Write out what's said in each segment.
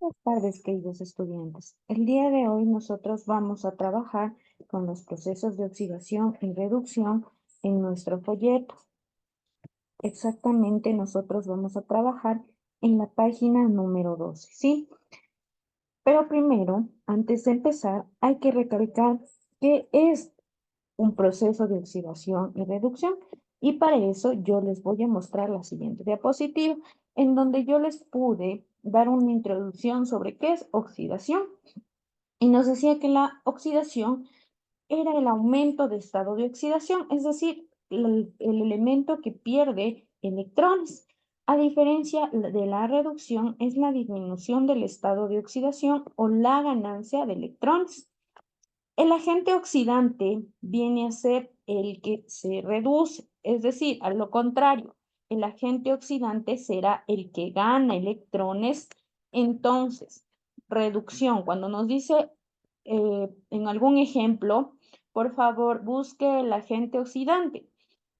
Buenas tardes, queridos estudiantes. El día de hoy nosotros vamos a trabajar con los procesos de oxidación y reducción en nuestro folleto. Exactamente, nosotros vamos a trabajar en la página número 12, ¿sí? Pero primero, antes de empezar, hay que recalcar qué es un proceso de oxidación y reducción. Y para eso yo les voy a mostrar la siguiente diapositiva, en donde yo les pude dar una introducción sobre qué es oxidación. Y nos decía que la oxidación era el aumento de estado de oxidación, es decir, el elemento que pierde electrones. A diferencia de la reducción, es la disminución del estado de oxidación o la ganancia de electrones. El agente oxidante viene a ser el que se reduce, es decir, a lo contrario, el agente oxidante será el que gana electrones. Entonces, reducción, cuando nos dice en algún ejemplo, por favor, busque el agente oxidante.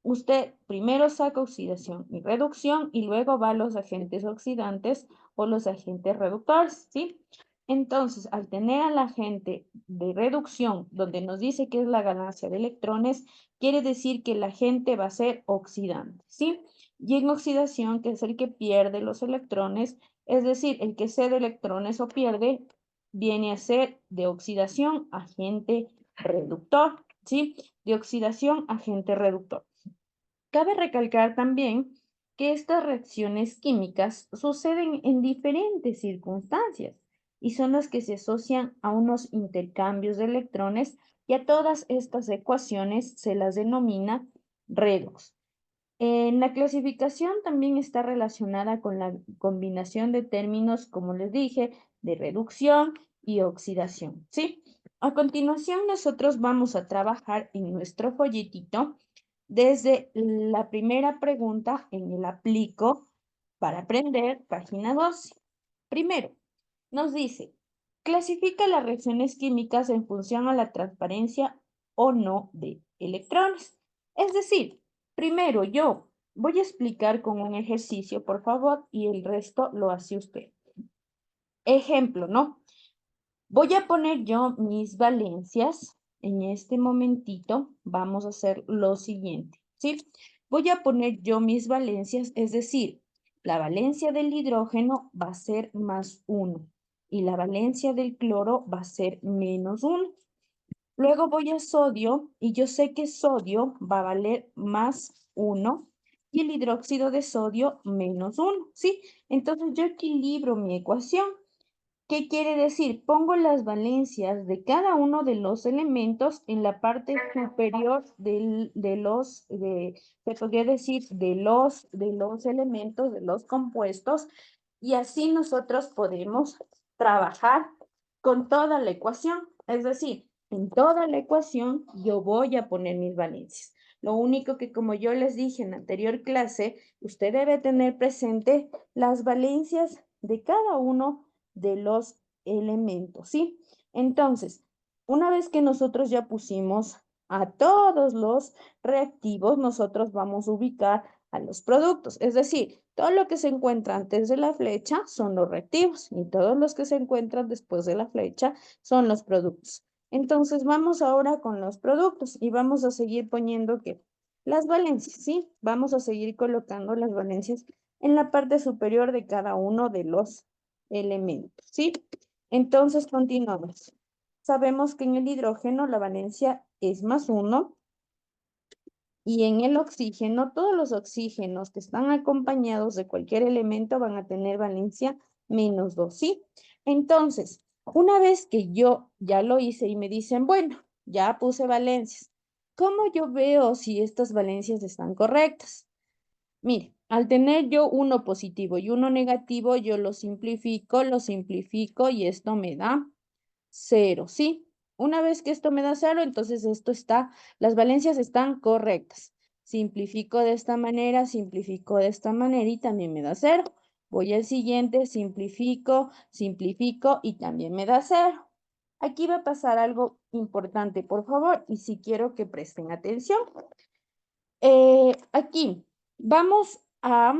Usted primero saca oxidación y reducción y luego va a los agentes oxidantes o los agentes reductores, ¿sí? Entonces, al tener al agente de reducción, donde nos dice que es la ganancia de electrones, quiere decir que el agente va a ser oxidante, ¿sí? Y en oxidación, que es el que pierde los electrones, es decir, el que cede electrones o pierde, viene a ser de oxidación agente reductor, ¿sí? De oxidación agente reductor. Cabe recalcar también que estas reacciones químicas suceden en diferentes circunstancias y son las que se asocian a unos intercambios de electrones, y a todas estas ecuaciones se las denomina redox. En la clasificación también está relacionada con la combinación de términos, como les dije, de reducción y oxidación, ¿sí? A continuación, nosotros vamos a trabajar en nuestro folletito desde la primera pregunta en el aplico para aprender, página 12. Primero, nos dice, clasifica las reacciones químicas en función a la transparencia o no de electrones. Es decir, primero yo voy a explicar con un ejercicio, por favor, y el resto lo hace usted. Ejemplo, ¿no? Voy a poner yo mis valencias. En este momentito vamos a hacer lo siguiente, ¿sí? Voy a poner yo mis valencias, es decir, la valencia del hidrógeno va a ser +1 y la valencia del cloro va a ser -1. Luego voy a sodio y yo sé que sodio va a valer +1 y el hidróxido de sodio -1, ¿sí? Entonces yo equilibro mi ecuación. ¿Qué quiere decir? Pongo las valencias de cada uno de los elementos en la parte superior se podría decir, de los elementos, de los compuestos, y así nosotros podemos trabajar con toda la ecuación. Es decir, en toda la ecuación yo voy a poner mis valencias. Lo único que, como yo les dije en la anterior clase, usted debe tener presente las valencias de cada uno de los elementos, ¿sí? Entonces, una vez que nosotros ya pusimos a todos los reactivos, nosotros vamos a ubicar a los productos. Es decir, todo lo que se encuentra antes de la flecha son los reactivos y todos los que se encuentran después de la flecha son los productos. Entonces, vamos ahora con los productos y vamos a seguir poniendo que las valencias, ¿sí? Vamos a seguir colocando las valencias en la parte superior de cada uno de los elementos, ¿sí? Entonces, continuamos. Sabemos que en el hidrógeno la valencia es +1 y en el oxígeno, todos los oxígenos que están acompañados de cualquier elemento van a tener valencia -2, ¿sí? Entonces, una vez que yo ya lo hice y me dicen, bueno, ya puse valencias, ¿cómo yo veo si estas valencias están correctas? Mire, al tener yo uno positivo y uno negativo, yo lo simplifico y esto me da 0, ¿sí? Una vez que esto me da 0, entonces las valencias están correctas. Simplifico de esta manera, simplifico de esta manera y también me da 0. Voy al siguiente, simplifico y también me da 0. Aquí va a pasar algo importante, por favor, y si quiero que presten atención. Aquí vamos a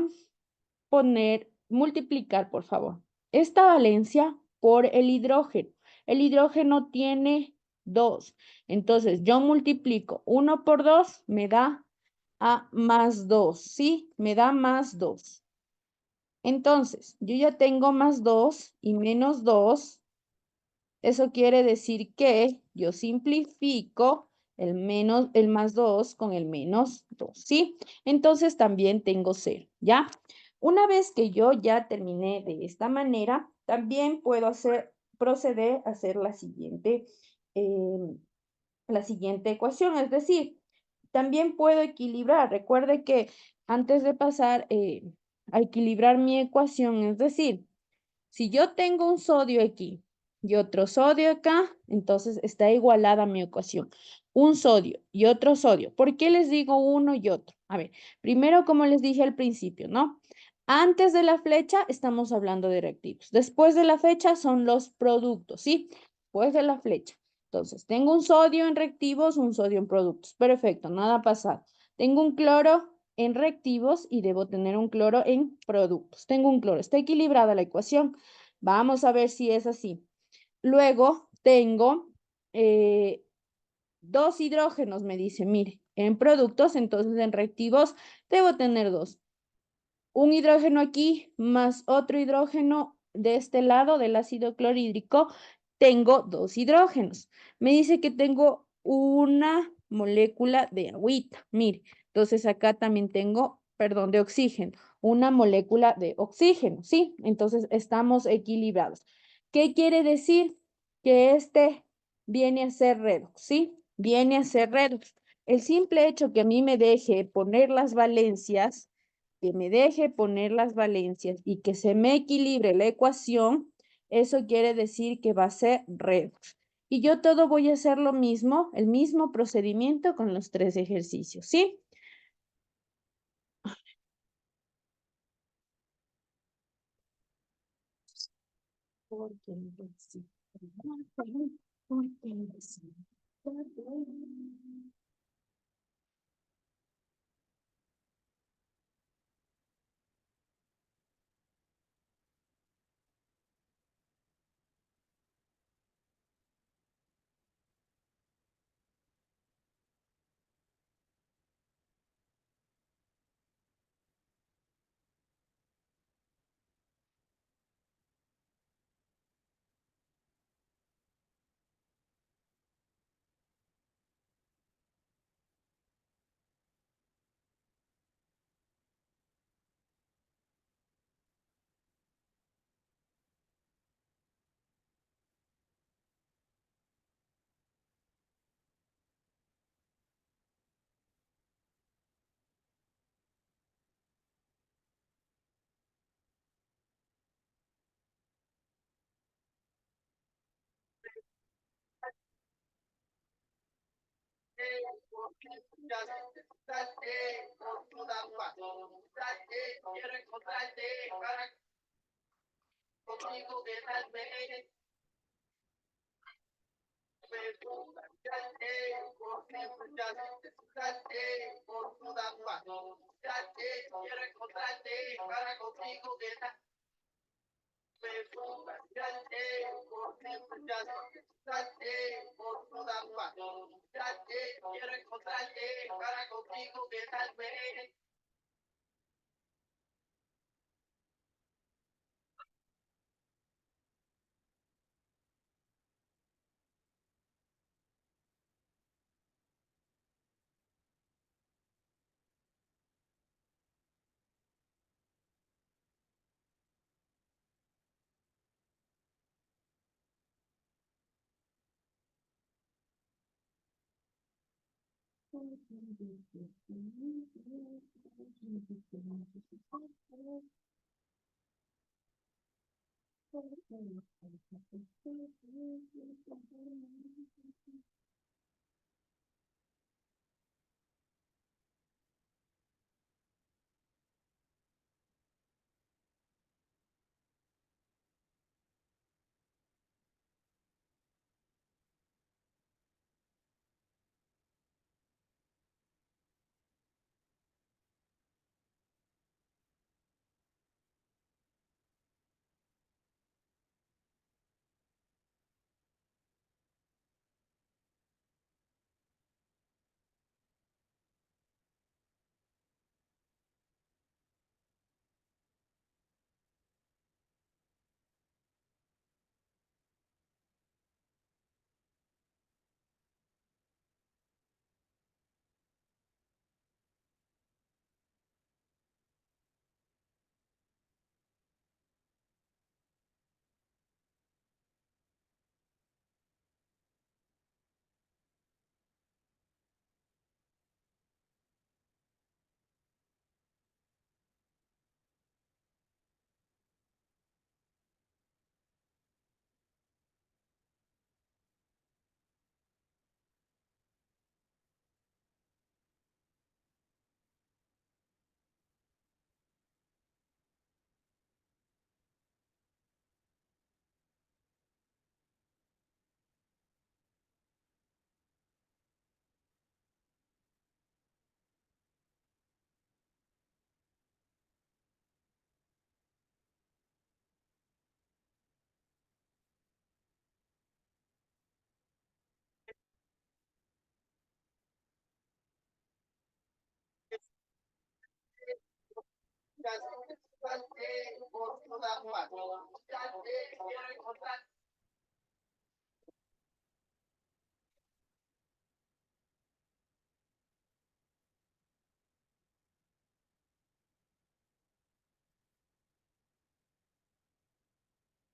multiplicar, por favor. esta valencia por el hidrógeno. El hidrógeno tiene 2. Entonces, yo multiplico 1 por 2, me da a más 2, ¿sí? Me da más 2. Entonces, yo ya tengo más 2 y menos 2. Eso quiere decir que yo simplifico el más 2 con el menos 2, ¿sí? Entonces también tengo 0, ¿ya? Una vez que yo ya terminé de esta manera, también puedo proceder a hacer la siguiente ecuación, es decir, también puedo equilibrar. Recuerde que antes de pasar a equilibrar mi ecuación, es decir, si yo tengo un sodio aquí y otro sodio acá, entonces está igualada mi ecuación. Un sodio y otro sodio. ¿Por qué les digo uno y otro? A ver, primero, como les dije al principio, ¿no? Antes de la flecha estamos hablando de reactivos. Después de la flecha son los productos, ¿sí? Después de la flecha. Entonces, tengo un sodio en reactivos, un sodio en productos. Perfecto, nada pasado. Tengo un cloro en reactivos y debo tener un cloro en productos. Tengo un cloro, está equilibrada la ecuación. Vamos a ver si es así. Luego tengo dos hidrógenos, me dice, mire, en productos, entonces en reactivos debo tener dos. Un hidrógeno aquí más otro hidrógeno de este lado del ácido clorhídrico, tengo dos hidrógenos. Me dice que tengo una molécula de agüita. Mire, entonces acá también tengo, perdón, de oxígeno, una molécula de oxígeno, ¿sí? Entonces estamos equilibrados. ¿Qué quiere decir? Que este viene a ser redox, ¿sí? Viene a ser redox. El simple hecho que a mí me deje poner las valencias, que me deje poner las valencias y que se me equilibre la ecuación, eso quiere decir que va a ser redox. Y yo todo voy a hacer lo mismo, el mismo procedimiento con los tres ejercicios, ¿sí? Porque sí. Porque sí.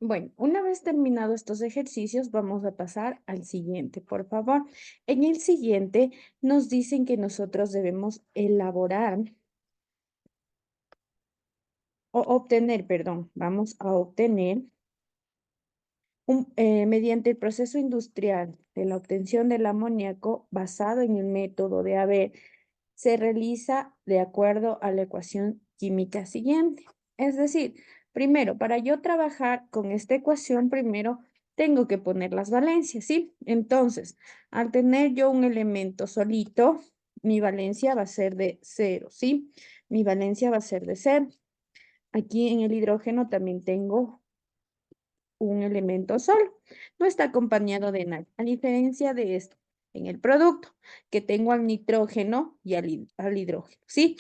Bueno, una vez terminados estos ejercicios, vamos a pasar al siguiente, por favor. En el siguiente nos dicen que nosotros debemos elaborar o obtener, perdón, vamos a obtener mediante el proceso industrial de la obtención del amoníaco basado en el método de Haber, se realiza de acuerdo a la ecuación química siguiente. Es decir, primero, para yo trabajar con esta ecuación, primero tengo que poner las valencias, ¿sí? Entonces, al tener yo un elemento solito, mi valencia va a ser de 0, ¿sí? Mi valencia va a ser de 0. Aquí en el hidrógeno también tengo un elemento solo. No está acompañado de nada, a diferencia de esto, en el producto, que tengo al nitrógeno y al hidrógeno, ¿sí?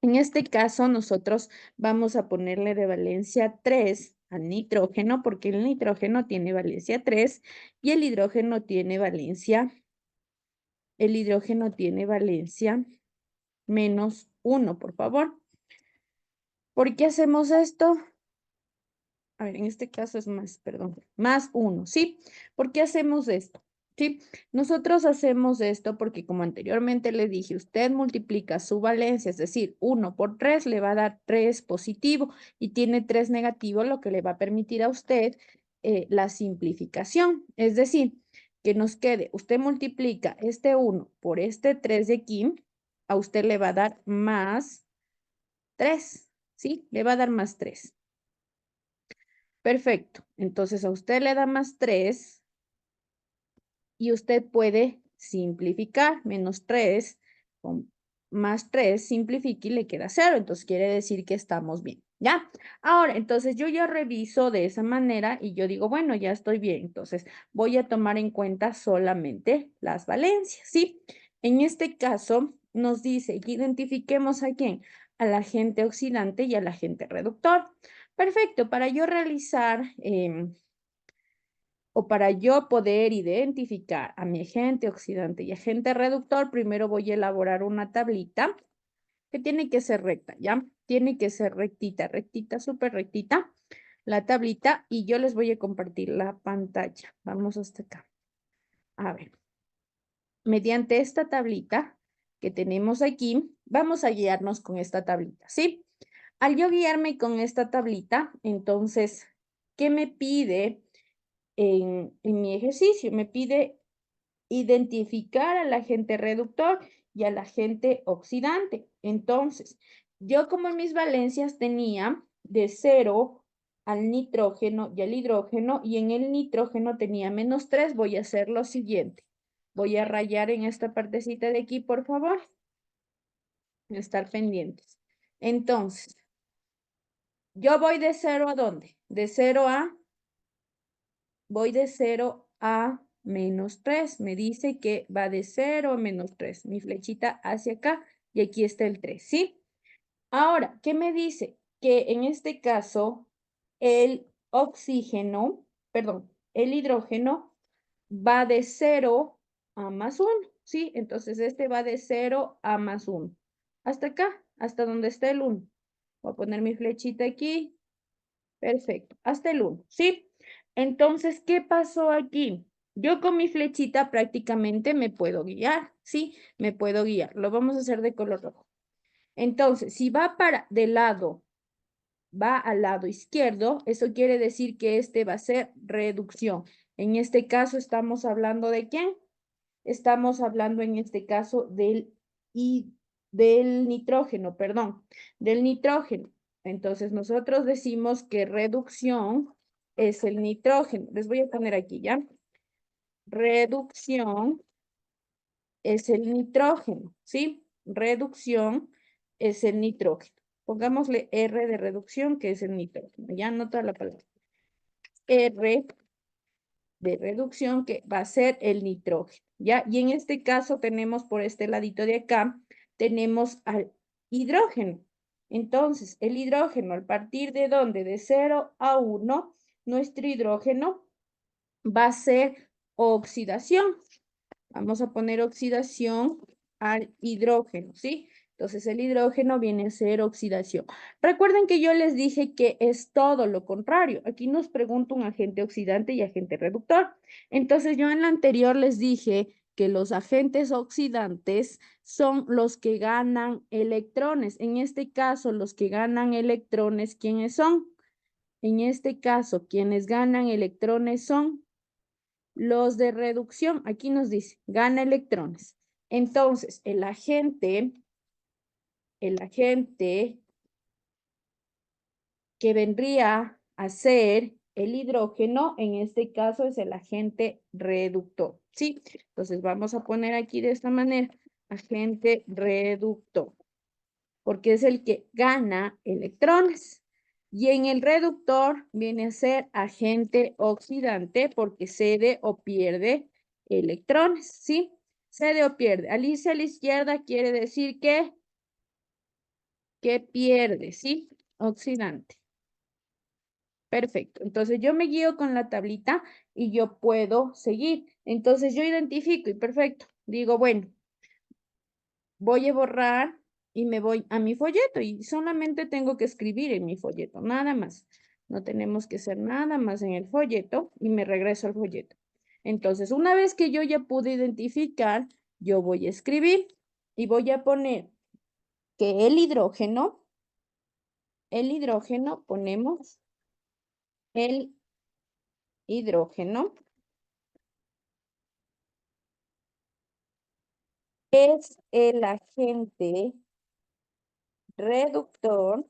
En este caso, nosotros vamos a ponerle de valencia 3 al nitrógeno, porque el nitrógeno tiene valencia 3 y el hidrógeno tiene valencia menos 1, por favor. ¿Por qué hacemos esto? A ver, en este caso es más, perdón, más 1, ¿sí? ¿Por qué hacemos esto? ¿Sí? Nosotros hacemos esto porque, como anteriormente le dije, usted multiplica su valencia, es decir, 1 por 3 le va a dar 3 positivo y tiene 3 negativo, lo que le va a permitir a usted la simplificación. Es decir, que nos quede, usted multiplica este 1 por este 3 de aquí, a usted le va a dar más 3, ¿sí? Le va a dar más 3. Perfecto. Entonces a usted le da más 3 y usted puede simplificar. Menos 3 con más 3 simplifica y le queda 0. Entonces quiere decir que estamos bien. ¿Ya? Ahora, entonces yo ya reviso de esa manera y yo digo, bueno, ya estoy bien. Entonces voy a tomar en cuenta solamente las valencias, ¿sí? En este caso nos dice que identifiquemos a quién, al agente oxidante y al agente reductor. Perfecto, para yo realizar o para yo poder identificar a mi agente oxidante y agente reductor, primero voy a elaborar una tablita que tiene que ser recta, ¿ya? Tiene que ser rectita, rectita, súper rectita, la tablita, y yo les voy a compartir la pantalla. Vamos hasta acá. A ver, mediante esta tablita que tenemos aquí, vamos a guiarnos con esta tablita, ¿sí? Al yo guiarme con esta tablita, entonces, ¿qué me pide en mi ejercicio? Me pide identificar al agente reductor y al agente oxidante. Entonces, yo como en mis valencias tenía de 0 al nitrógeno y al hidrógeno, y en el nitrógeno tenía menos 3, voy a hacer lo siguiente. Voy a rayar en esta partecita de aquí, por favor. Estar pendientes. Entonces, yo voy de 0 a ¿dónde? De 0 a, voy de 0 a menos 3. Me dice que va de 0 a menos 3. Mi flechita hacia acá y aquí está el 3, ¿sí? Ahora, ¿qué me dice? Que en este caso el oxígeno, perdón, el hidrógeno va de 0 a más 1, ¿sí? Entonces este va de 0 a más 1. Hasta acá, hasta donde está el 1. Voy a poner mi flechita aquí. Perfecto, hasta el 1, ¿sí? Entonces, ¿qué pasó aquí? Yo con mi flechita prácticamente me puedo guiar, ¿sí? Me puedo guiar. Lo vamos a hacer de color rojo. Entonces, si va va al lado izquierdo, eso quiere decir que este va a ser reducción. En este caso, ¿estamos hablando de quién? Estamos hablando en este caso del nitrógeno, perdón, del nitrógeno. Entonces, nosotros decimos que reducción es el nitrógeno. Les voy a poner aquí, ¿ya? Reducción es el nitrógeno, ¿sí? Reducción es el nitrógeno. Pongámosle R de reducción, que es el nitrógeno. Ya anota la palabra. R de reducción, que va a ser el nitrógeno, ¿ya? Y en este caso tenemos por este ladito de acá, tenemos al hidrógeno. Entonces, el hidrógeno, ¿al partir de dónde? De 0 a 1, nuestro hidrógeno va a ser oxidación. Vamos a poner oxidación al hidrógeno, ¿sí? Entonces el hidrógeno viene a ser oxidación. Recuerden que yo les dije que es todo lo contrario. Aquí nos pregunta un agente oxidante y agente reductor. Entonces yo en la anterior les dije que los agentes oxidantes son los que ganan electrones. En este caso, los que ganan electrones, ¿quiénes son? En este caso, quienes ganan electrones son los de reducción. Aquí nos dice, gana electrones. Entonces, el agente que vendría a ser el hidrógeno, en este caso es el agente reductor, ¿sí? Entonces, vamos a poner aquí de esta manera, agente reductor, porque es el que gana electrones. Y en el reductor viene a ser agente oxidante porque cede o pierde electrones, ¿sí? Cede o pierde. Al irse a la izquierda quiere decir que pierde, ¿sí? Oxidante. Perfecto. Entonces yo me guío con la tablita y yo puedo seguir. Entonces yo identifico y perfecto. Digo, bueno, voy a borrar y me voy a mi folleto y solamente tengo que escribir en mi folleto, nada más. No tenemos que hacer nada más en el folleto y me regreso al folleto. Entonces, una vez que yo ya pude identificar, yo voy a escribir y voy a poner que el hidrógeno, ponemos el hidrógeno es el agente reductor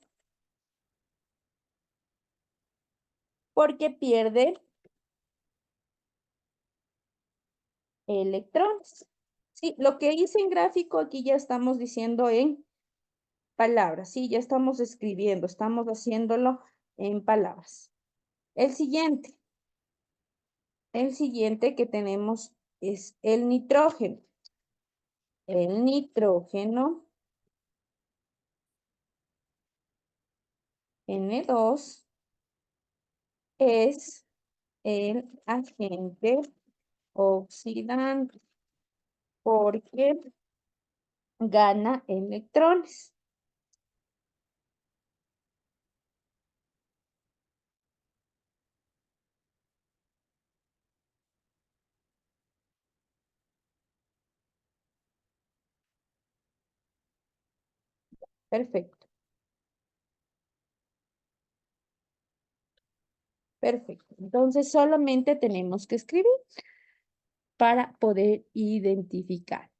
porque pierde electrones. Sí, lo que hice en gráfico aquí ya estamos diciendo en palabras, sí, ya estamos escribiendo, estamos haciéndolo en palabras. El siguiente que tenemos es el nitrógeno. El nitrógeno, N2, es el agente oxidante porque gana electrones. Perfecto, perfecto. Entonces solamente tenemos que escribir para poder identificar.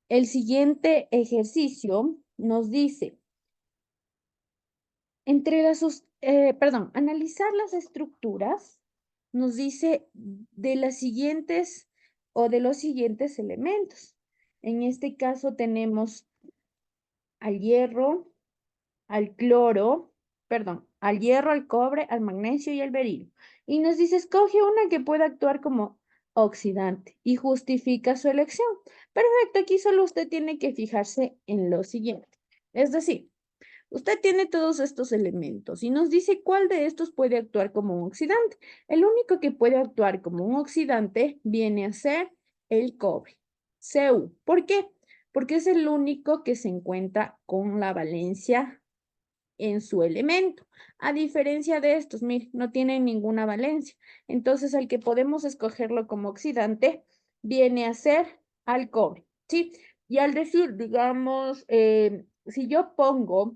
El siguiente ejercicio nos dice, analizar las estructuras nos dice de las siguientes o de los siguientes elementos. En este caso tenemos al hierro, al hierro, al cobre, al magnesio y al berilio. Y nos dice, escoge una que pueda actuar como oxidante y justifica su elección. Perfecto, aquí solo usted tiene que fijarse en lo siguiente. Es decir, usted tiene todos estos elementos y nos dice cuál de estos puede actuar como un oxidante. El único que puede actuar como un oxidante viene a ser el cobre, Cu. ¿Por qué? Porque es el único que se encuentra con la valencia en su elemento. A diferencia de estos, miren, no tienen ninguna valencia. Entonces, el que podemos escogerlo como oxidante viene a ser al cobre, ¿sí? Y al decir, digamos, si yo pongo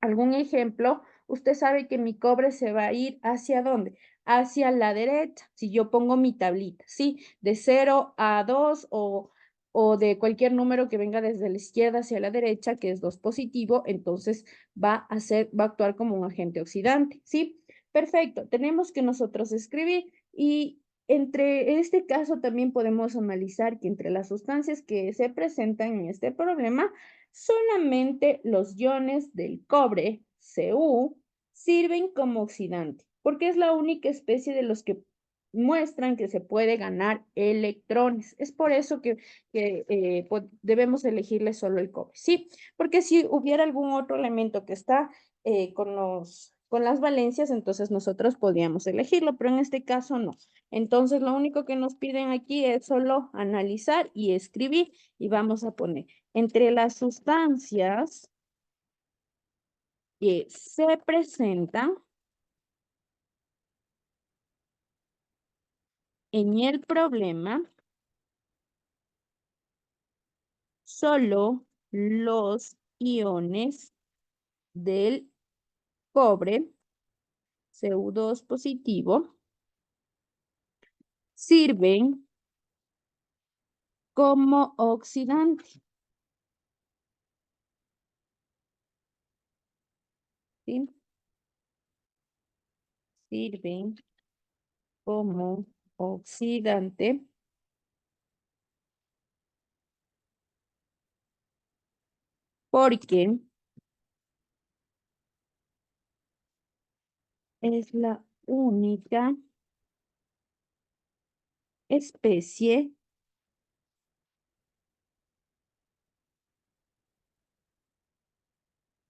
algún ejemplo, usted sabe que mi cobre se va a ir ¿hacia dónde? Hacia la derecha. Si yo pongo mi tablita, ¿sí? De 0 a 2 o de cualquier número que venga desde la izquierda hacia la derecha, que es 2 positivo, entonces va a actuar como un agente oxidante, ¿sí? Perfecto. Tenemos que nosotros escribir y en este caso también podemos analizar que entre las sustancias que se presentan en este problema, solamente los iones del cobre, Cu, sirven como oxidante, porque es la única especie de los que muestran que se puede ganar electrones. Es por eso que debemos elegirle solo el cobre, ¿sí? Porque si hubiera algún otro elemento que está con las valencias, entonces nosotros podríamos elegirlo, pero en este caso no. Entonces, lo único que nos piden aquí es solo analizar y escribir, y vamos a poner entre las sustancias que se presentan en el problema, solo los iones del cobre, Cu2 positivo, sirven como oxidante, ¿sí? Sirven como oxidante porque es la única especie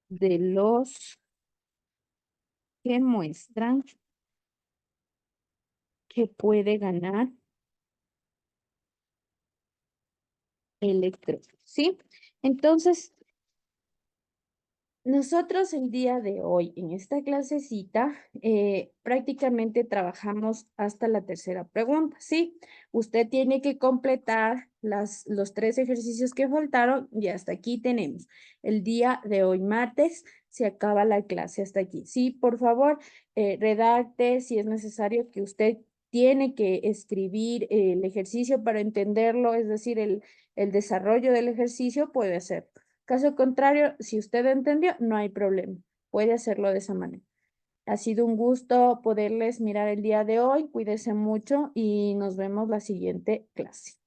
de los que muestran que puede ganar electrones, ¿sí? Entonces, nosotros el día de hoy en esta clasecita prácticamente trabajamos hasta la tercera pregunta, ¿sí? Usted tiene que completar los 3 ejercicios que faltaron y hasta aquí tenemos. El día de hoy, martes, se acaba la clase hasta aquí. Sí, por favor, redacte si es necesario que usted tiene que escribir el ejercicio para entenderlo, es decir, el desarrollo del ejercicio puede hacerlo. Caso contrario, si usted entendió, no hay problema. Puede hacerlo de esa manera. Ha sido un gusto poderles mirar el día de hoy. Cuídense mucho y nos vemos la siguiente clase.